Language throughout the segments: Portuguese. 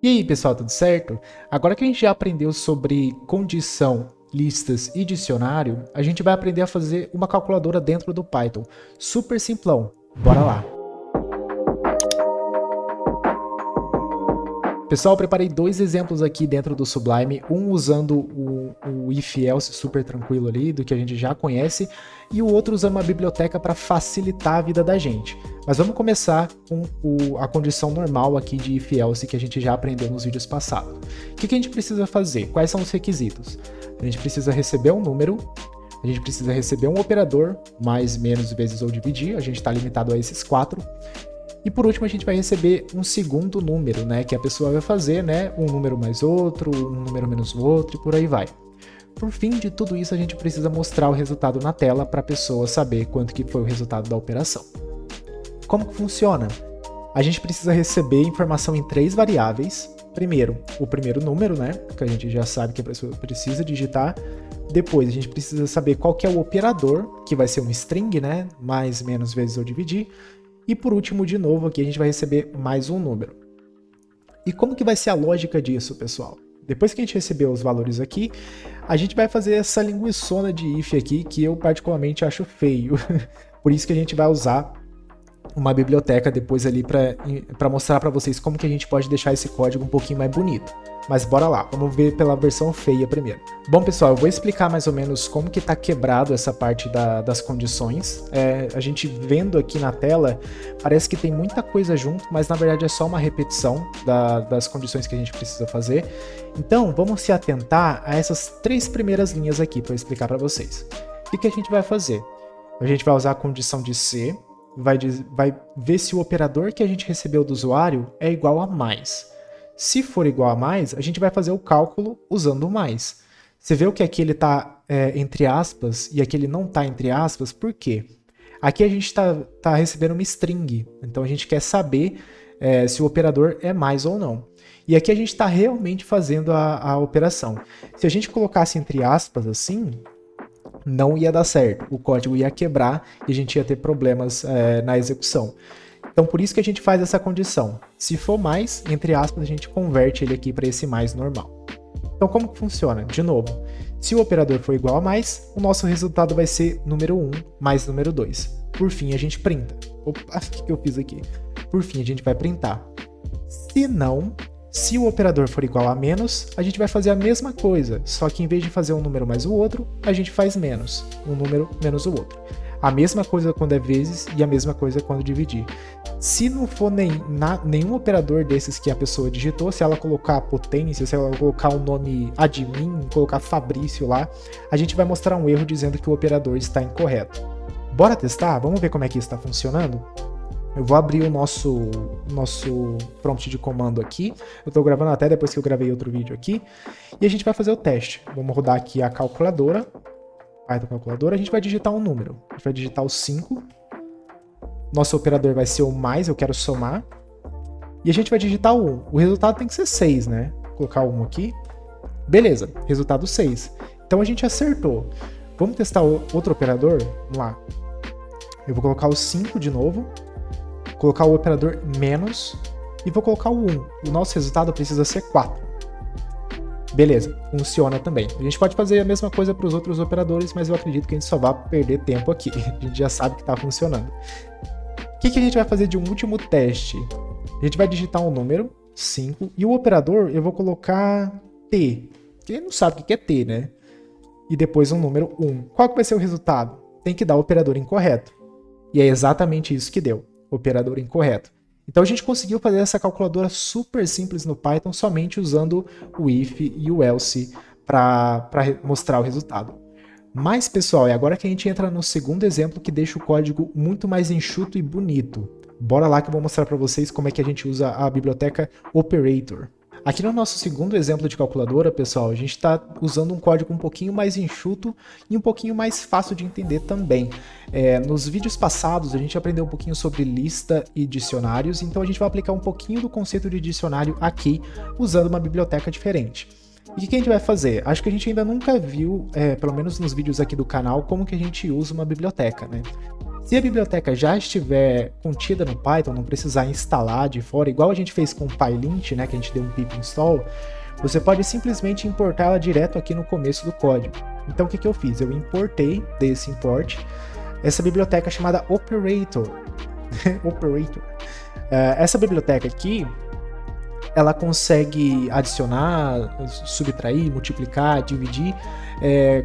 E aí, pessoal, tudo certo? Agora que a gente já aprendeu sobre condição, listas e dicionário, a gente vai aprender a fazer uma calculadora dentro do Python. Super simplão. Bora lá! Pessoal, eu preparei dois exemplos aqui dentro do Sublime, um usando o if-else super tranquilo ali, do que a gente já conhece, e o outro usando uma biblioteca para facilitar a vida da gente. Mas vamos começar com a condição normal aqui de if-else que a gente já aprendeu nos vídeos passados. O que a gente precisa fazer? Quais são os requisitos? A gente precisa receber um número, a gente precisa receber um operador, mais, menos, vezes ou dividir, a gente está limitado a esses 4. E por último a gente vai receber um segundo número, né, que a pessoa vai fazer, né, um número mais outro, um número menos o outro e por aí vai. Por fim de tudo isso a gente precisa mostrar o resultado na tela para a pessoa saber quanto que foi o resultado da operação. Como que funciona? A gente precisa receber informação em 3 variáveis. Primeiro, o primeiro número, né, que a gente já sabe que a pessoa precisa digitar. Depois a gente precisa saber qual que é o operador, que vai ser um string, né, mais, menos, vezes ou dividir. E por último, de novo, aqui a gente vai receber mais um número. E como que vai ser a lógica disso, pessoal? Depois que a gente receber os valores aqui, a gente vai fazer essa linguiçona de if aqui, que eu particularmente acho feio. Por isso que a gente vai usar uma biblioteca depois ali para mostrar para vocês como que a gente pode deixar esse código um pouquinho mais bonito. Mas bora lá, vamos ver pela versão feia primeiro. Bom, pessoal, eu vou explicar mais ou menos como que tá quebrado essa parte das condições. A gente vendo aqui na tela, parece que tem muita coisa junto, mas na verdade é só uma repetição das condições que a gente precisa fazer. Então, vamos se atentar a essas 3 primeiras linhas aqui para eu explicar para vocês. O que a gente vai fazer? A gente vai usar a condição de C, vai ver se o operador que a gente recebeu do usuário é igual a mais. Se for igual a mais, a gente vai fazer o cálculo usando o mais. Você vê o que aqui ele está entre aspas e aqui ele não está entre aspas, por quê? Aqui a gente está recebendo uma string, então a gente quer saber se o operador é mais ou não. E aqui a gente está realmente fazendo a operação. Se a gente colocasse entre aspas assim, não ia dar certo, o código ia quebrar e a gente ia ter problemas na execução. Então por isso que a gente faz essa condição. Se for mais, entre aspas, a gente converte ele aqui para esse mais normal. Então como que funciona? De novo, se o operador for igual a mais, o nosso resultado vai ser número 1 mais número 2. Por fim, a gente printa. Opa, o que eu fiz aqui? Por fim, a gente vai printar. Se não, se o operador for igual a menos, a gente vai fazer a mesma coisa, só que em vez de fazer um número mais o outro, a gente faz menos, um número menos o outro. A mesma coisa quando é vezes e a mesma coisa quando dividir. Se não for nenhum operador desses que a pessoa digitou, se ela colocar a potência, se ela colocar o nome admin, colocar Fabrício lá, a gente vai mostrar um erro dizendo que o operador está incorreto. Bora testar? Vamos ver como é que isso está funcionando? Eu vou abrir o nosso prompt de comando aqui. Eu estou gravando até depois que eu gravei outro vídeo aqui. E a gente vai fazer o teste. Vamos rodar aqui a calculadora. Python calculadora. A gente vai digitar um número. A gente vai digitar o 5. Nosso operador vai ser o mais, eu quero somar. E a gente vai digitar o 1. O resultado tem que ser 6, né? Vou colocar o 1 aqui. Beleza, resultado 6. Então a gente acertou. Vamos testar outro operador? Vamos lá. Eu vou colocar o 5 de novo. Colocar o operador menos e vou colocar o 1. O nosso resultado precisa ser 4. Beleza, funciona também. A gente pode fazer a mesma coisa para os outros operadores, mas eu acredito que a gente só vai perder tempo aqui. A gente já sabe que está funcionando. O que a gente vai fazer de um último teste? A gente vai digitar um número, 5, e o operador eu vou colocar T. Quem não sabe o que é T, né? E depois um número 1. Qual que vai ser o resultado? Tem que dar o operador incorreto. E é exatamente isso que deu. Operador incorreto. Então a gente conseguiu fazer essa calculadora super simples no Python somente usando o if e o else para mostrar o resultado. Mas pessoal, é agora que a gente entra no segundo exemplo que deixa o código muito mais enxuto e bonito. Bora lá que eu vou mostrar para vocês como é que a gente usa a biblioteca Operator. Aqui no nosso segundo exemplo de calculadora, pessoal, a gente está usando um código um pouquinho mais enxuto e um pouquinho mais fácil de entender também. Nos vídeos passados a gente aprendeu um pouquinho sobre lista e dicionários, então a gente vai aplicar um pouquinho do conceito de dicionário aqui, usando uma biblioteca diferente. E o que a gente vai fazer? Acho que a gente ainda nunca viu, pelo menos nos vídeos aqui do canal, como que a gente usa uma biblioteca, né? Se a biblioteca já estiver contida no Python, não precisar instalar de fora, igual a gente fez com o PyLint, né, que a gente deu um pip install, você pode simplesmente importá-la direto aqui no começo do código. Então o que eu fiz? Eu importei, dei esse import, essa biblioteca chamada Operator. Operator. Essa biblioteca aqui, ela consegue adicionar, subtrair, multiplicar, dividir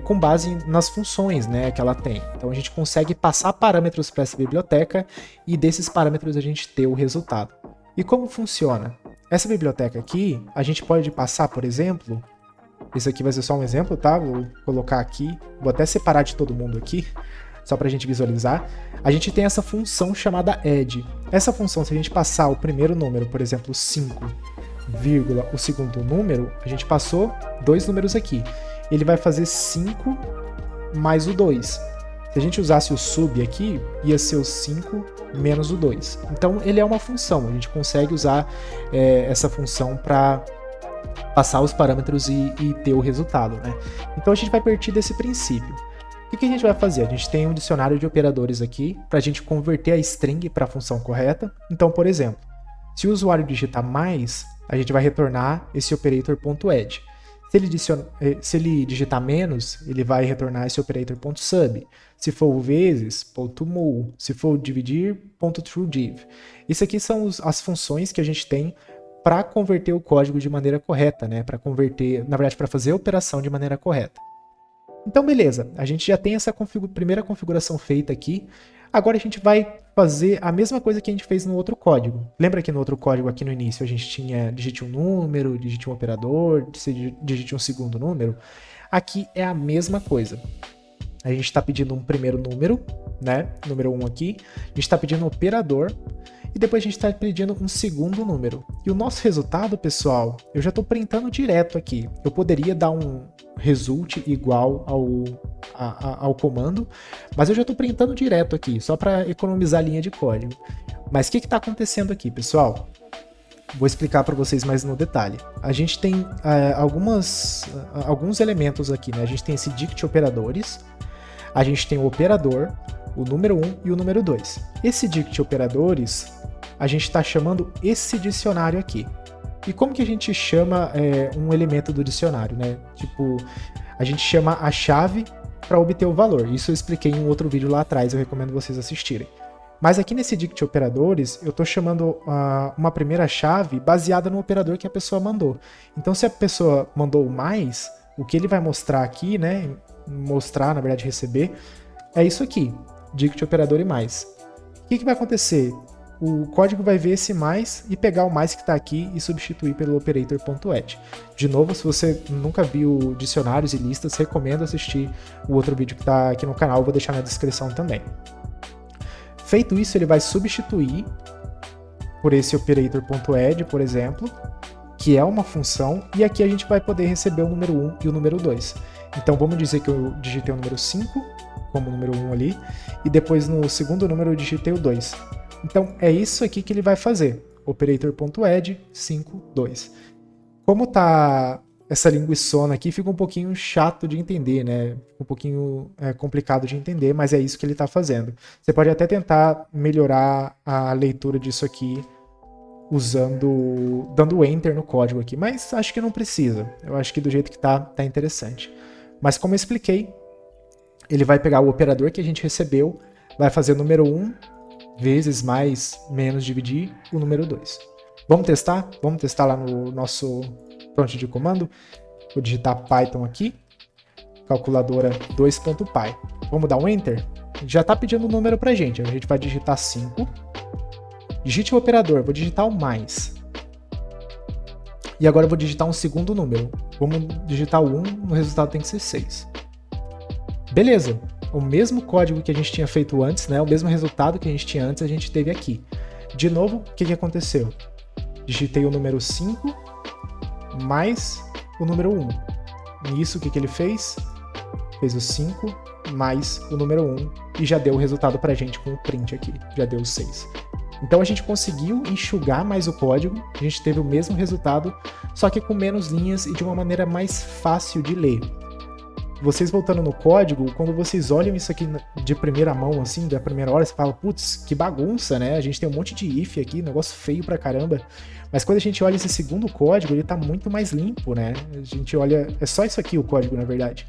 com base nas funções, né, que ela tem. Então a gente consegue passar parâmetros para essa biblioteca e desses parâmetros a gente ter o resultado. E como funciona? Essa biblioteca aqui, a gente pode passar, por exemplo, esse aqui vai ser só um exemplo, tá? Vou colocar aqui, vou até separar de todo mundo aqui, só para a gente visualizar. A gente tem essa função chamada add. Essa função, se a gente passar o primeiro número, por exemplo, 5, o segundo número, a gente passou 2 números aqui. Ele vai fazer 5 mais o 2. Se a gente usasse o sub aqui, ia ser o 5 menos o 2. Então, ele é uma função. A gente consegue usar essa função para passar os parâmetros e ter o resultado, né? Então, a gente vai partir desse princípio. O que a gente vai fazer? A gente tem um dicionário de operadores aqui para a gente converter a string para a função correta. Então, por exemplo, se o usuário digitar mais, a gente vai retornar esse operator.add. Se ele digitar menos, ele vai retornar esse operator.sub. Se for vezes, .mul. Se for dividir, .trueDiv. Isso aqui são as funções que a gente tem para converter o código de maneira correta, né? Para converter, na verdade, para fazer a operação de maneira correta. Então, beleza, a gente já tem essa primeira configuração feita aqui. Agora a gente vai fazer a mesma coisa que a gente fez no outro código. Lembra que no outro código aqui no início a gente tinha digite um número, digite um operador, digite um segundo número? Aqui é a mesma coisa. A gente está pedindo um primeiro número, né? Número 1 aqui. A gente está pedindo um operador. E depois a gente está pedindo um segundo número. E o nosso resultado, pessoal, eu já estou printando direto aqui. Eu poderia dar um result igual ao comando, mas eu já estou printando direto aqui, só para economizar a linha de código. Mas o que está acontecendo aqui, pessoal? Vou explicar para vocês mais no detalhe. A gente tem alguns elementos aqui, né? A gente tem esse dict operadores, a gente tem o operador, o número 1 e o número 2. Esse dict operadores, a gente está chamando esse dicionário aqui. E como que a gente chama um elemento do dicionário, né? Tipo, a gente chama a chave para obter o valor. Isso eu expliquei em um outro vídeo lá atrás, eu recomendo vocês assistirem. Mas aqui nesse dict operadores, eu estou chamando uma primeira chave baseada no operador que a pessoa mandou. Então, se a pessoa mandou mais, o que ele vai mostrar aqui, né? Mostrar, na verdade, receber, é isso aqui, dict operador e mais. O que vai acontecer? O código vai ver esse mais e pegar o mais que está aqui e substituir pelo operator.add. De novo, se você nunca viu dicionários e listas, recomendo assistir o outro vídeo que está aqui no canal, eu vou deixar na descrição também. Feito isso, ele vai substituir por esse operator.add, por exemplo, que é uma função, e aqui a gente vai poder receber o número 1 e o número 2. Então vamos dizer que eu digitei o número 5, como o número 1 ali, e depois no segundo número eu digitei o 2. Então é isso aqui que ele vai fazer, operator.add 5, 2. Como tá essa linguiçona aqui, fica um pouquinho chato de entender, né? Um pouquinho complicado de entender, mas é isso que ele está fazendo. Você pode até tentar melhorar a leitura disso aqui dando enter no código aqui, mas acho que não precisa. Eu acho que do jeito que tá interessante. Mas como eu expliquei, ele vai pegar o operador que a gente recebeu, vai fazer o número 1 vezes mais menos dividir o número 2. Vamos testar? Vamos testar lá no nosso prompt de comando. Vou digitar Python aqui, calculadora 2.py. Vamos dar um enter? Já está pedindo o número pra gente. A gente vai digitar 5. Digite o operador, vou digitar o mais. E agora eu vou digitar um segundo número. Vamos digitar o 1, o resultado tem que ser 6. Beleza, o mesmo código que a gente tinha feito antes, né? O mesmo resultado que a gente tinha antes, a gente teve aqui. De novo, o que aconteceu? Digitei o número 5 mais o número 1. Nisso, o que ele fez? Fez o 5 mais o número 1 e já deu o resultado pra gente com o print aqui. Já deu o 6. Então a gente conseguiu enxugar mais o código, a gente teve o mesmo resultado, só que com menos linhas e de uma maneira mais fácil de ler. vocês voltando no código, quando vocês olham isso aqui de primeira mão, assim, da primeira hora, você fala, putz, que bagunça, né? A gente tem um monte de if aqui, negócio feio pra caramba. Mas quando a gente olha esse segundo código, ele tá muito mais limpo, né? A gente olha, é só isso aqui o código, na verdade.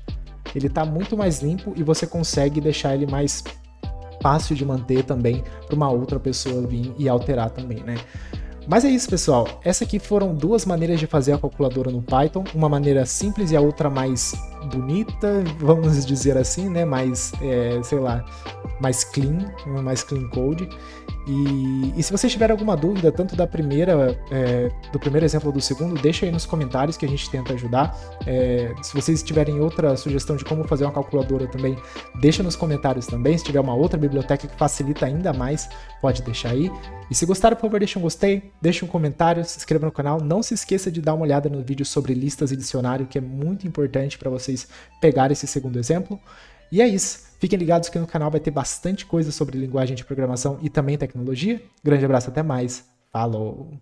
Ele tá muito mais limpo e você consegue deixar ele mais fácil de manter também para uma outra pessoa vir e alterar também, né? Mas é isso, pessoal. Essas aqui foram duas maneiras de fazer a calculadora no Python. Uma maneira simples e a outra mais bonita, vamos dizer assim, né? Mais, sei lá, mais clean code. E se vocês tiverem alguma dúvida, tanto da primeira, do primeiro exemplo ou do segundo, deixa aí nos comentários que a gente tenta ajudar. Se vocês tiverem outra sugestão de como fazer uma calculadora também, deixa nos comentários também. Se tiver uma outra biblioteca que facilita ainda mais, pode deixar aí. E se gostaram, por favor, deixa um gostei, deixa um comentário, se inscreva no canal. Não se esqueça de dar uma olhada no vídeo sobre listas e dicionário, que é muito importante para vocês pegarem esse segundo exemplo. E é isso. Fiquem ligados que no canal vai ter bastante coisa sobre linguagem de programação e também tecnologia. Grande abraço, até mais. Falou!